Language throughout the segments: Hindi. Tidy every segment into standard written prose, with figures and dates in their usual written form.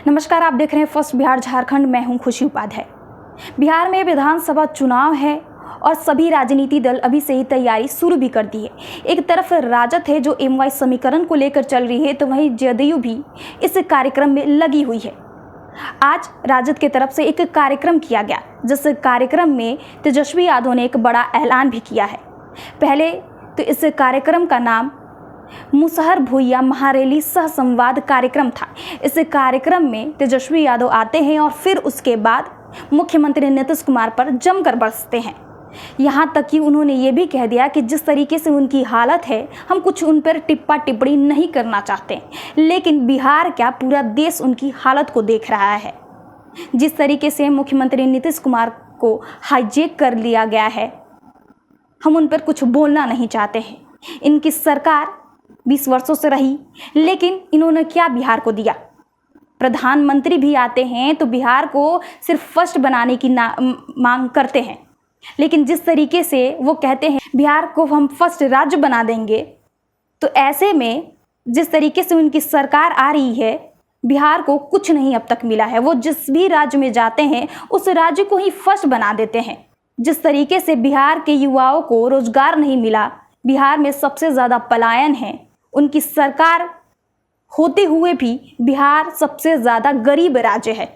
नमस्कार, आप देख रहे हैं फर्स्ट बिहार झारखंड। मैं हूं खुशी उपाध्याय। बिहार में विधानसभा चुनाव है और सभी राजनीतिक दल अभी से ही तैयारी शुरू भी कर दी है। एक तरफ राजद है जो MY समीकरण को लेकर चल रही है, तो वहीं जदयू भी इस कार्यक्रम में लगी हुई है। आज राजद की तरफ से एक कार्यक्रम किया गया, जिस कार्यक्रम में तेजस्वी यादव ने एक बड़ा ऐलान भी किया है। पहले तो इस कार्यक्रम का नाम मुसहर भुइयां महारैली सह संवाद कार्यक्रम था। इस कार्यक्रम में तेजस्वी यादव आते हैं और फिर उसके बाद मुख्यमंत्री नीतीश कुमार पर जमकर बरसते हैं। यहाँ तक कि उन्होंने ये भी कह दिया कि जिस तरीके से उनकी हालत है, हम कुछ उन पर टिप्पा टिप्पणी नहीं करना चाहते, लेकिन बिहार क्या पूरा देश उनकी हालत को देख रहा है। जिस तरीके से मुख्यमंत्री नीतीश कुमार को हाईजैक कर लिया गया है, हम उन पर कुछ बोलना नहीं चाहते हैं। इनकी सरकार 20 वर्षों से रही, लेकिन इन्होंने क्या बिहार को दिया। प्रधानमंत्री भी आते हैं तो बिहार को सिर्फ फर्स्ट बनाने की मांग करते हैं, लेकिन जिस तरीके से वो कहते हैं बिहार को हम फर्स्ट राज्य बना देंगे, तो ऐसे में जिस तरीके से उनकी सरकार आ रही है, बिहार को कुछ नहीं अब तक मिला है। वो जिस भी राज्य में जाते हैं उस राज्य को ही फर्स्ट बना देते हैं। जिस तरीके से बिहार के युवाओं को रोजगार नहीं मिला, बिहार में सबसे ज़्यादा पलायन है, उनकी सरकार होते हुए भी बिहार सबसे ज़्यादा गरीब राज्य है।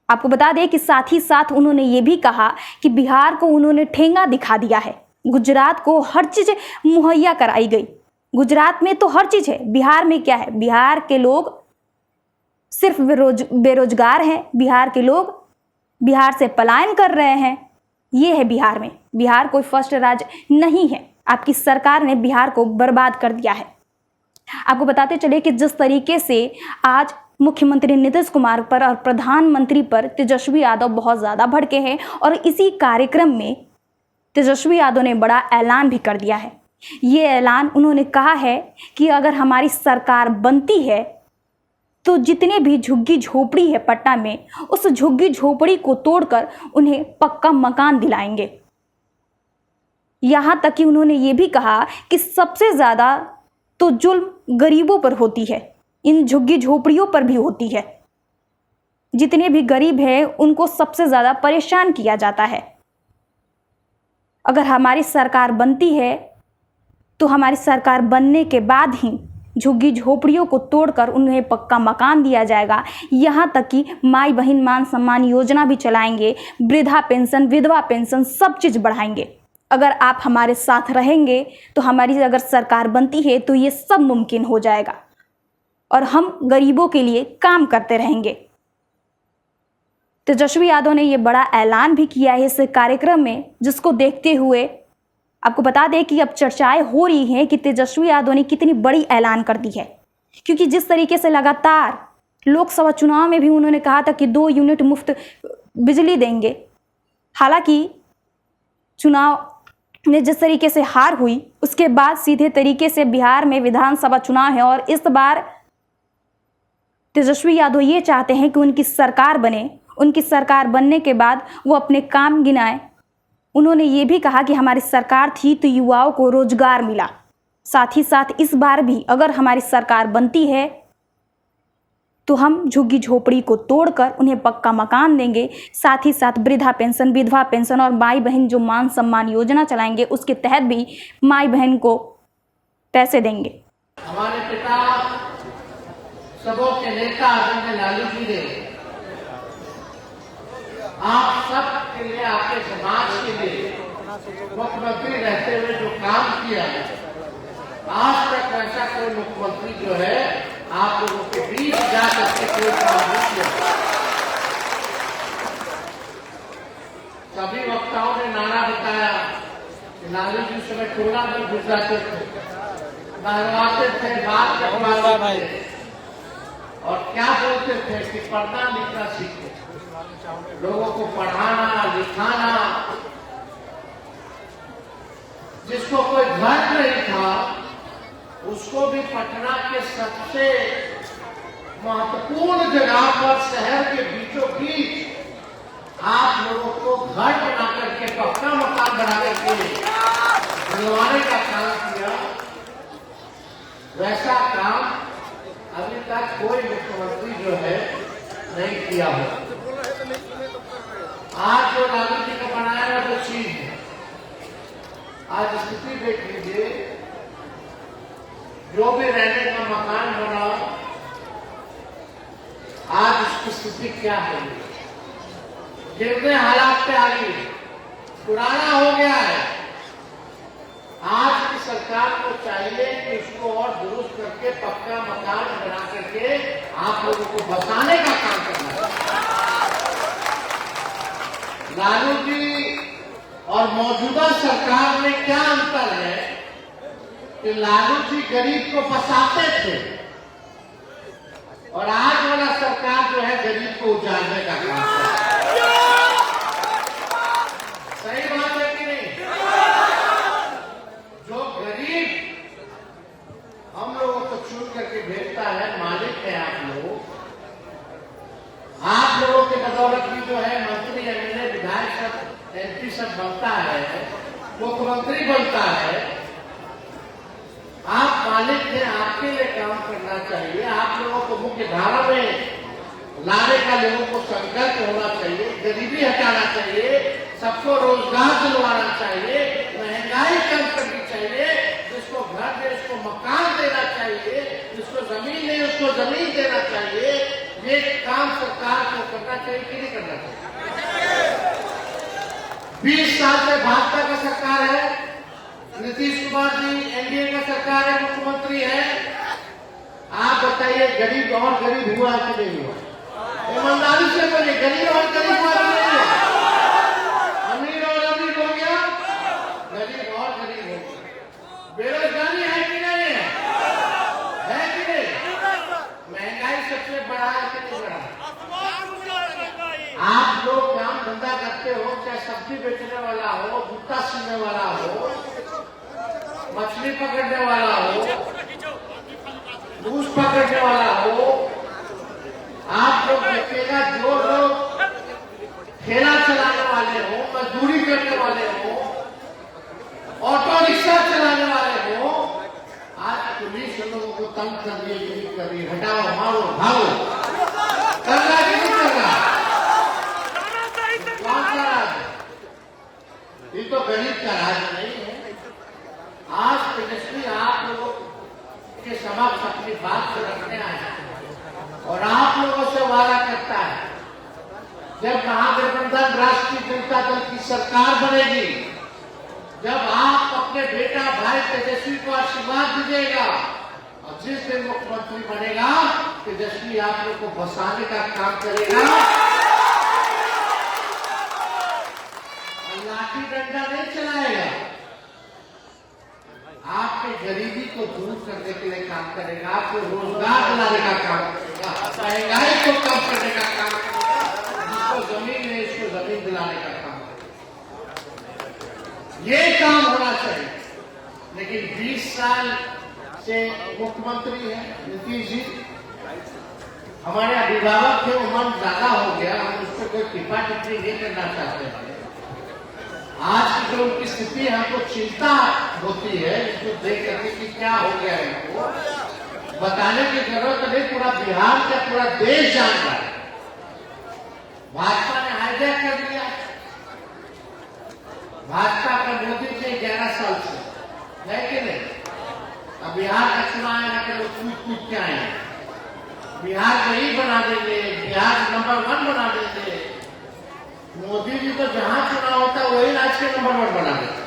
आपको बता दें कि साथ ही साथ उन्होंने ये भी कहा कि बिहार को उन्होंने ठेंगा दिखा दिया है। गुजरात को हर चीज़ मुहैया कराई गई। गुजरात में तो हर चीज़ है, बिहार में क्या है? बिहार के लोग सिर्फ बेरोजगार हैं। बिहार के लोग बिहार से पलायन कर रहे हैं। ये है बिहार में। बिहार कोई फर्स्ट राज्य नहीं है। आपकी सरकार ने बिहार को बर्बाद कर दिया है। आपको बताते चले कि जिस तरीके से आज मुख्यमंत्री नीतीश कुमार पर और प्रधानमंत्री पर तेजस्वी यादव बहुत ज़्यादा भड़के हैं, और इसी कार्यक्रम में तेजस्वी यादव ने बड़ा ऐलान भी कर दिया है। ये ऐलान उन्होंने कहा है कि अगर हमारी सरकार बनती है तो जितने भी झुग्गी झोपड़ी है पटना में, उस झुग्गी झोपड़ी को तोड़कर उन्हें पक्का मकान दिलाएंगे। यहाँ तक कि उन्होंने ये भी कहा कि सबसे ज़्यादा तो जुल्म गरीबों पर होती है, इन झुग्गी झोपड़ियों पर भी होती है। जितने भी गरीब हैं उनको सबसे ज़्यादा परेशान किया जाता है। अगर हमारी सरकार बनती है तो हमारी सरकार बनने के बाद ही झुग्गी झोपड़ियों को तोड़कर उन्हें पक्का मकान दिया जाएगा। यहाँ तक कि माई बहन मान सम्मान योजना भी चलाएंगे, वृद्धा पेंशन, विधवा पेंशन, सब चीज़ बढ़ाएंगे। अगर आप हमारे साथ रहेंगे तो हमारी अगर सरकार बनती है तो ये सब मुमकिन हो जाएगा और हम गरीबों के लिए काम करते रहेंगे। तेजस्वी यादव ने ये बड़ा ऐलान भी किया है इस कार्यक्रम में, जिसको देखते हुए आपको बता दें कि अब चर्चाएं हो रही हैं कि तेजस्वी यादव ने कितनी बड़ी ऐलान कर दी है। क्योंकि जिस तरीके से लगातार लोकसभा चुनाव में भी उन्होंने कहा था कि 2 यूनिट मुफ्त बिजली देंगे। हालांकि चुनाव में जिस तरीके से हार हुई, उसके बाद सीधे तरीके से बिहार में विधानसभा चुनाव है, और इस बार तेजस्वी यादव ये चाहते हैं कि उनकी सरकार बने। उनकी सरकार बनने के बाद वो अपने काम गिनाएं। उन्होंने ये भी कहा कि हमारी सरकार थी तो युवाओं को रोजगार मिला। साथ ही साथ इस बार भी अगर हमारी सरकार बनती है तो हम झुग्गी झोपड़ी को तोड़कर उन्हें पक्का मकान देंगे। साथ ही साथ वृद्धा पेंशन, विधवा पेंशन और माई बहन जो मान सम्मान योजना चलाएंगे, उसके तहत भी माई बहन को पैसे देंगे। हमारे पिता सबों के नेता आदरणीय लालू जी ने आप सब के लिए, आपके समाज के लिए मुख्यमंत्री रहते हुए जो काम किया है, आज तक ऐसा कोई मुख्यमंत्री जो है आप लोगों के बीच जा करके कोई काम नहीं किया। सभी वक्ताओं ने नारा बताया कि लालू जी समय टोला में घुस जाते थे, बहलवाते थे, बात करवाते थे और क्या बोलते थे कि पढ़ना लिखना सीखो, लोगों को पढ़ाना लिखाना। जिसको कोई घर नहीं था उसको भी पटना के सबसे महत्वपूर्ण जगह पर, शहर के बीचों बीच आप लोगों को घर बना करके, पक्का मकान बना करके दिलवाने का काम किया। वैसा काम अभी तक कोई मुख्यमंत्री जो है नहीं किया हो। आज जो लालू जी का बनाया है वो चीज है। आज स्थिति देख लीजिए, जो भी रहने का मकान बना, आज उसकी स्थिति क्या है, गिरने हालात पे आ गई, पुराना हो गया है। आज की सरकार को चाहिए कि इसको और दुरुस्त करके पक्का मकान बना करके आप लोगों को बसाने का काम करना है। लालू जी और मौजूदा सरकार में क्या अंतर है कि लालू जी गरीब को बसाते थे और आज वाला सरकार जो है गरीब को उजाड़ने का काम करता है। सही बात है कि नहीं? जो गरीब हम लोगों को चुन करके भेजता है, मालिक है आप लोगों के बदौलत भी जो है मंत्री, एमएलए, विधायक सब, एमपी सब बनता है, मुख्यमंत्री बनता है। आप मालिक हैं, आपके लिए काम करना चाहिए। आप लोगों को मुख्य धारा में लाने का लोगों को संकल्प होना चाहिए, गरीबी हटाना चाहिए, सबको रोजगार दिलवाना चाहिए, महंगाई कम करनी चाहिए, जिसको घर दे उसको मकान देना चाहिए, जिसको जमीन नहीं उसको जमीन देना चाहिए। ये काम सरकार को करना चाहिए कि नहीं करना चाहिए? 20 साल से भाजपा का सरकार है, नीतीश कुमार जी एनडीए का सरकार है, मुख्यमंत्री है। आप बताइए गरीब और गरीब हुआ कि नहीं हुआ? ईमानदारी से बोलिए, गरीब और गरीब हुआ कि नहीं हुआ? अमीर और अमीर हो गया, गरीब और गरीब हो गया। बेरोजगारी है कि नहीं है? है कि नहीं? महंगाई सबसे बड़ा है कि नहीं बड़ा? आप लोग काम धंधा करते हो, चाहे सब्जी बेचने वाला हो, जूता सीने वाला हो, मछली पकड़ने वाला हो, मूस पकड़ने वाला हो, आप लोग देखिएगा, जो लोग ठेला चलाने वाले हो, मजदूरी करने वाले हो, ऑटो रिक्शा चलाने वाले हो, आज पुलिस लोगों को तंग कर रही है, हटाओ, मारो, भागो। कर रहा है कि नहीं कर रहा? कौन सा राज? ये तो गरीब का राज नहीं है। आज तेजस्वी आप लोगों के समक्ष अपनी बात को रखने आया और आप लोगों से वादा करता है, जब महागठबंधन राष्ट्रीय जनता दल की सरकार बनेगी, जब आप अपने बेटा भाई तेजस्वी को आशीर्वाद दीजिएगा और जिस दिन मुख्यमंत्री बनेगा, तेजस्वी आप लोग को बसाने का काम करेगा। लाठी डंडा नहीं चलाएगा, आपके गरीबी को दूर करने के लिए काम करेगा, आपको रोजगार दिलाने का काम करेगा, महंगाई को कम करने का काम करेगा, जिसको जमीन है उसको जमीन दिलाने का काम करेगा। ये काम होना चाहिए। लेकिन 20 साल से मुख्यमंत्री है नीतीश जी, हमारे अभिभावक थे, उम्र ज्यादा हो गया, हम उस पर कोई टिप्पणी टिप्पणी नहीं करना चाहते हैं। आज की जो उनकी स्थिति हमको चिंता होती है, इसको देख करके कि क्या हो गया है, इनको बताने की जरूरत नहीं, पूरा बिहार का पूरा देश जान रहा है। भाजपा ने हाईजैक कर दिया, भाजपा का मोदी से 11 साल से है कि नहीं? अब बिहार का चुनाव आएगा कि लोग कूद कूद के आए, बिहार को ही बना देंगे, बिहार नंबर 1 बना देंगे। मोदी जी तो जहां चुनाव होता है वही राज्य के नंबर 1 बना देते।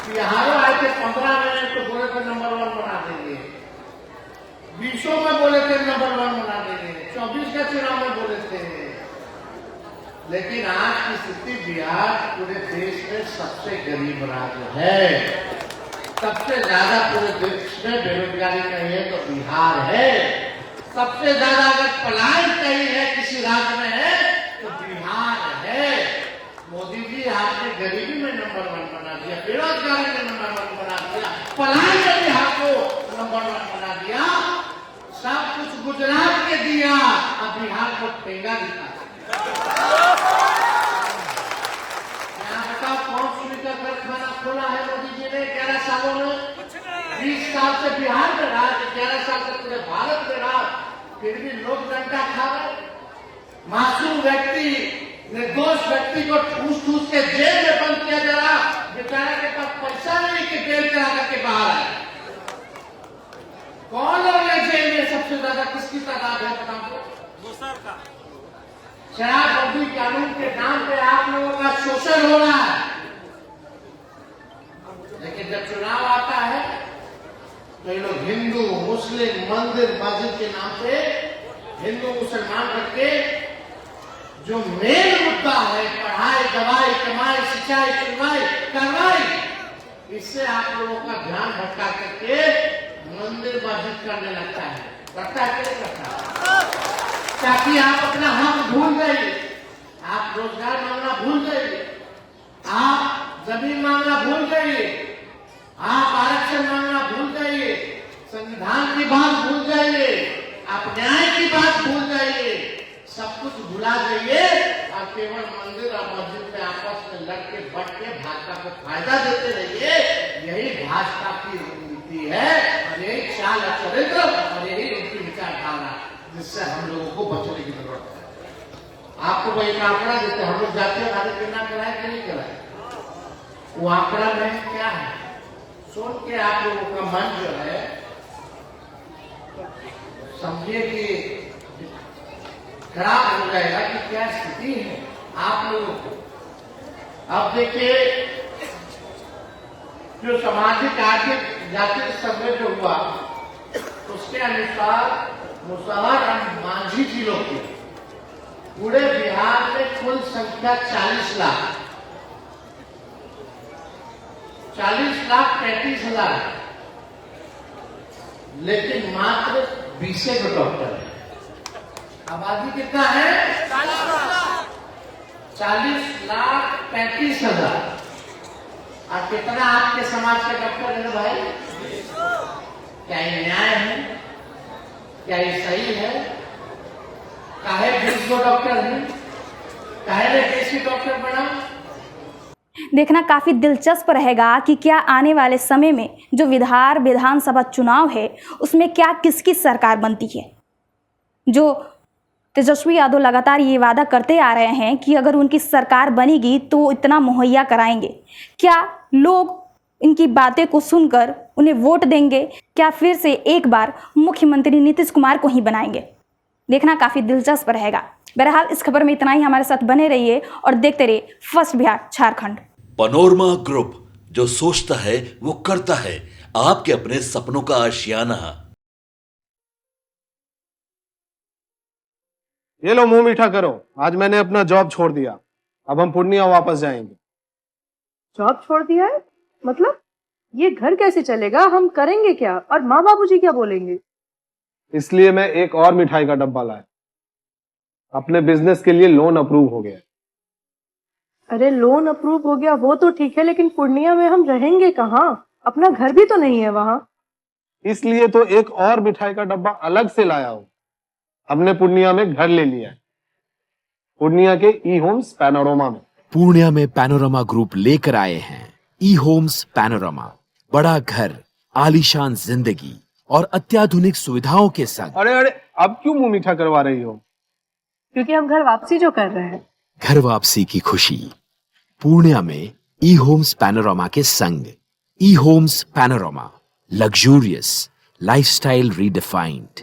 बिहारों आए थे 15 में तो बोले थे नंबर 1 बना देंगे, 20 में बोले थे नंबर 1 बना देंगे, 24 का चुनाव में बोले थे। लेकिन आज की स्थिति, बिहार पूरे देश में सबसे गरीब राज्य है, सबसे ज्यादा पूरे देश में बेरोजगारी कहीं है तो बिहार है, सबसे ज्यादा अगर पलायन कहीं है किसी राज्य में है तो बिहार है। मोदी जी आपने गरीबी में नंबर 1 बना दिया, बेरोजगारी में नंबर 1 बना दिया, पलायन में बिहार को नंबर 1 बना दिया, सब कुछ गुजरात के दिया, अब बिहार को ठेंगा दिखा। बताओ कौन सुनी का कारखाना खोला है मोदी जी ने 11 सालों में? 20 साल से बिहार में रहा, 11 साल से पूरे भारत में रहा, फिर भी लोग डंडा खा रहे। मासूम व्यक्ति, निर्दोष व्यक्ति को ठूस ठूस के जेल में बंद किया जा रहा, बेचारे के पास पैसा नहीं कि जेल चला करके बाहर आए। कौन लोग है जेल में सबसे ज्यादा, किसकी तादाद है पता आपको? शराबबंदी कानून के नाम पे आप लोगों का शोषण हो रहा है, लेकिन जब चुनाव आता है तो ये लोग हिंदू मुस्लिम मंदिर मस्जिद के नाम पे हिंदू मुसलमान करके जो मेन मुद्दा है पढ़ाई दवाई कमाई सिंचाई सुनवाई कार्रवाई, इससे आप लोगों का ध्यान भटका करके मंदिर मस्जिद करने लगता है। करता है क्या करता है? ताकि आप अपना हक भूल जाइए, आप रोजगार मांगना भूल जाइए, आप जमीन मांगना भूल जाइए, आप आरक्षण मांगना भूल जाइए, संविधान की बात भूल जाइए, आप न्याय की बात भूल जाइए, सब कुछ भुला जाइए और केवल मंदिर और मस्जिद में आपस में लड़ के बट के भाजपा को फायदा देते रहिए। यही भाजपा की नीति है और यही चाल चरित्र और यही उनकी विचारधारा, जिससे हम लोगों को बचने की जरूरत है। आपको वो एक आंकड़ा देते हैं, हम लोग जातीय भारत योजना कराए कि नहीं कराए? वो आंकड़ा में क्या है सुन के आप लोगों का मन जो है समझिए कि खराब हो जाएगा कि क्या स्थिति है आप लोगों को। अब देखिए, जो सामाजिक आर्थिक जातीय सर्वे जो हुआ उसके अनुसार मुसहर और मांझी जिलों की पूरे बिहार में कुल संख्या 40,35,000, लेकिन मात्र 20 डॉक्टर है। आबादी कितना है? 40,35,000। और कितना आपके समाज के डॉक्टर है भाई? क्या ये न्याय है? क्या ये सही है? काहे 20 डॉक्टर है? काहे देसी डॉक्टर बना? देखना काफ़ी दिलचस्प रहेगा कि क्या आने वाले समय में जो विधानसभा चुनाव है उसमें क्या किसकी सरकार बनती है। जो तेजस्वी यादव लगातार ये वादा करते आ रहे हैं कि अगर उनकी सरकार बनेगी तो इतना मुहैया कराएंगे, क्या लोग इनकी बातें को सुनकर उन्हें वोट देंगे? क्या फिर से एक बार मुख्यमंत्री नीतीश कुमार को ही बनाएंगे? देखना काफ़ी दिलचस्प रहेगा। बहरहाल इस खबर में इतना ही। हमारे साथ बने रहिए और देखते रहिए first Bihar Jharkhand. Panorama group, जो सोचता है वो करता है। आपके अपने सपनों का आशियाना। ये लो मुंह मीठा करो, आज मैंने अपना जॉब छोड़ दिया, अब हम पूर्णिया वापस जाएंगे। जॉब छोड़ दिया है? मतलब ये घर कैसे चलेगा? हम करेंगे क्या? और माँ बाबूजी क्या बोलेंगे? इसलिए मैं एक और मिठाई का डब्बा लाया। अपने बिजनेस के लिए लोन अप्रूव हो गया। अरे लोन अप्रूव हो गया वो तो ठीक है, लेकिन पूर्णिया में हम रहेंगे कहाँ? अपना घर भी तो नहीं है वहाँ। इसलिए तो एक और मिठाई का डब्बा अलग से लाया हूँ। हमने पूर्णिया में घर ले लिया है, पूर्णिया के ई होम्स पैनोरमा में। पूर्णिया में पैनोरमा ग्रुप लेकर आए हैं ई होम्स पैनोरमा। बड़ा घर, आलीशान जिंदगी और अत्याधुनिक सुविधाओं के संग। अरे अब क्यों मुंह मीठा करवा रही हो? क्योंकि हम घर वापसी जो कर रहे हैं। घर वापसी की खुशी पूर्णिया में ई होम्स पैनोरमा के संग। ई Homes Panorama, luxurious lifestyle redefined.